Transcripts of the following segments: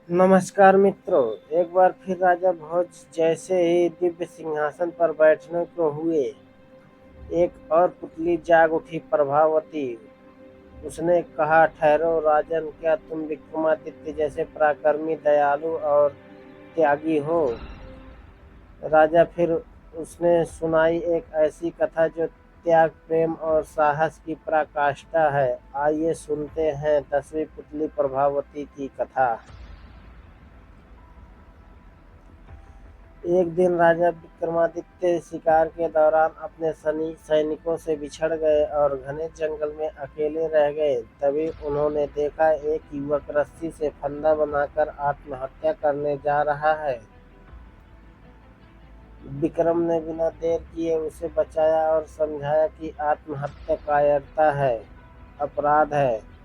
नमस्कार मित्रों। एक बार फिर राजा भोज जैसे ही दिव्य सिंहासन पर बैठने को हुए, एक और पुतली जाग उठी, प्रभावती। उसने कहा, ठहरो राजन, क्या तुम विक्रमादित्य जैसे पराक्रमी, दयालु और त्यागी हो? राजा फिर उसने सुनाई एक ऐसी कथा जो त्याग, प्रेम और साहस की पराकाष्ठा है। आइए सुनते हैं 10वीं पुतली प्रभावती की कथा। एक दिन राजा विक्रमादित्य शिकार के दौरान अपने सैनिकों से बिछड़ गए और घने जंगल में अकेले रह गए। तभी उन्होंने देखा, एक युवक रस्सी से फंदा बनाकर आत्महत्या करने जा रहा है। विक्रम ने बिना देर किए उसे बचाया और समझाया कि आत्महत्या कायरता है, अपराध है।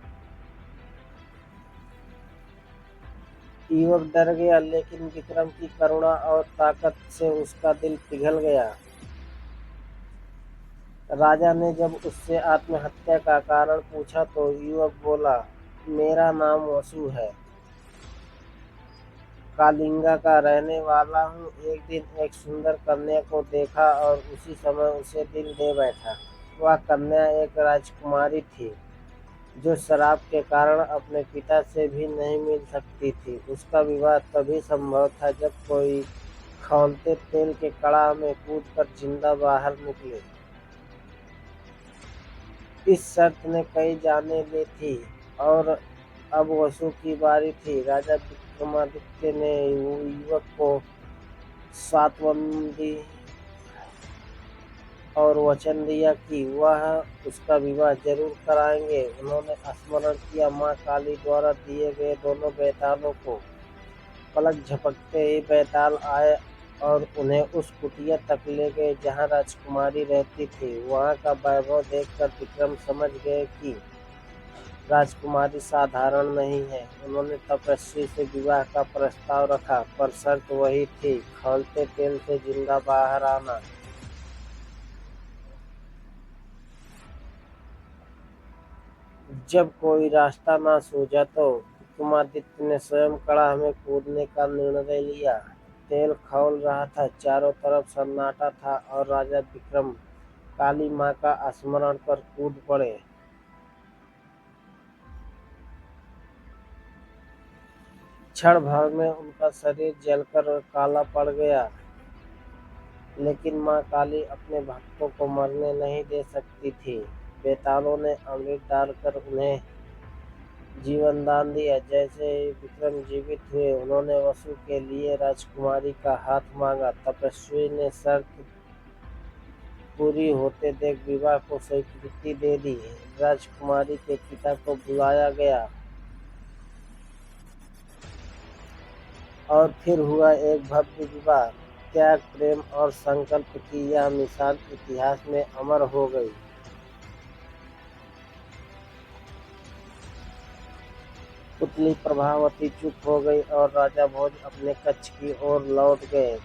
युवक डर गया, लेकिन विक्रम की करुणा और ताकत से उसका दिल पिघल गया। राजा ने जब उससे आत्महत्या का कारण पूछा तो युवक बोला, मेरा नाम वसु है, कालिंगा का रहने वाला हूँ। एक दिन एक सुंदर कन्या को देखा और उसी समय उसे दिल दे बैठा। वह कन्या एक राजकुमारी थी जो शराब के कारण अपने पिता से भी नहीं मिल सकती थी। उसका विवाह तभी संभव था जब कोई खौलते तेल के कड़ाह में कूदकर जिंदा बाहर निकले। इस शर्त ने कई जानें ली थी और अब वसु की बारी थी। राजा विक्रमादित्य ने युवक को सातवंद दी और वचन दिया कि वह उसका विवाह जरूर कराएंगे। उन्होंने स्मरण किया माँ काली द्वारा दिए गए दोनों बेतालों को। पलक झपकते ही बेताल आए और उन्हें उस कुटिया तक ले गए जहाँ राजकुमारी रहती थी। वहाँ का वैभव देखकर विक्रम समझ गए कि राजकुमारी साधारण नहीं है। उन्होंने तपस्वी से विवाह का प्रस्ताव रखा, पर शर्त वही थी, खौलते तेल से जिंदा बाहर आना। जब कोई रास्ता न सूझा तो विक्रमादित्य ने स्वयं कड़ाह में कूदने का निर्णय लिया। तेल खौल रहा था, चारों तरफ सन्नाटा था और राजा विक्रम काली माँ का स्मरण कर कूद पड़े। क्षण भर में उनका शरीर जलकर काला पड़ गया, लेकिन माँ काली अपने भक्तों को मरने नहीं दे सकती थी। बेतालों ने अमृत डालकर उन्हें जीवन दान दिया। जैसे ही विक्रम जीवित हुए, उन्होंने वसु के लिए राजकुमारी का हाथ मांगा। तपस्वी ने शर्त पूरी होते देख विवाह को स्वीकृति दे दी। राजकुमारी के पिता को बुलाया गया और फिर हुआ एक भव्य विवाह। त्याग, प्रेम और संकल्प की यह मिसाल इतिहास में अमर हो गई। पुतली प्रभावती चुप हो गई और राजा भोज अपने कक्ष की ओर लौट गए।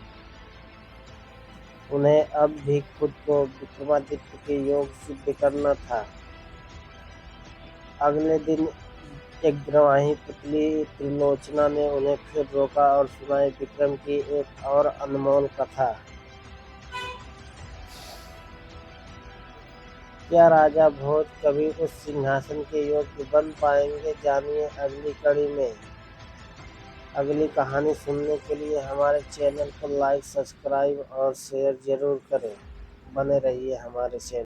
उन्हें अब भी खुद को विक्रमादित्य के योग सिद्ध करना था। अगले दिन एक ग्रवाही पुतली त्रिलोचना ने उन्हें फिर रोका और सुनाई विक्रम की एक और अनमोल कथा। क्या राजा भोज कभी उस सिंहासन के योग्य बन पाएंगे? जानिए अगली कड़ी में। अगली कहानी सुनने के लिए हमारे चैनल को लाइक, सब्सक्राइब और शेयर जरूर करें। बने रहिए हमारे चैनल।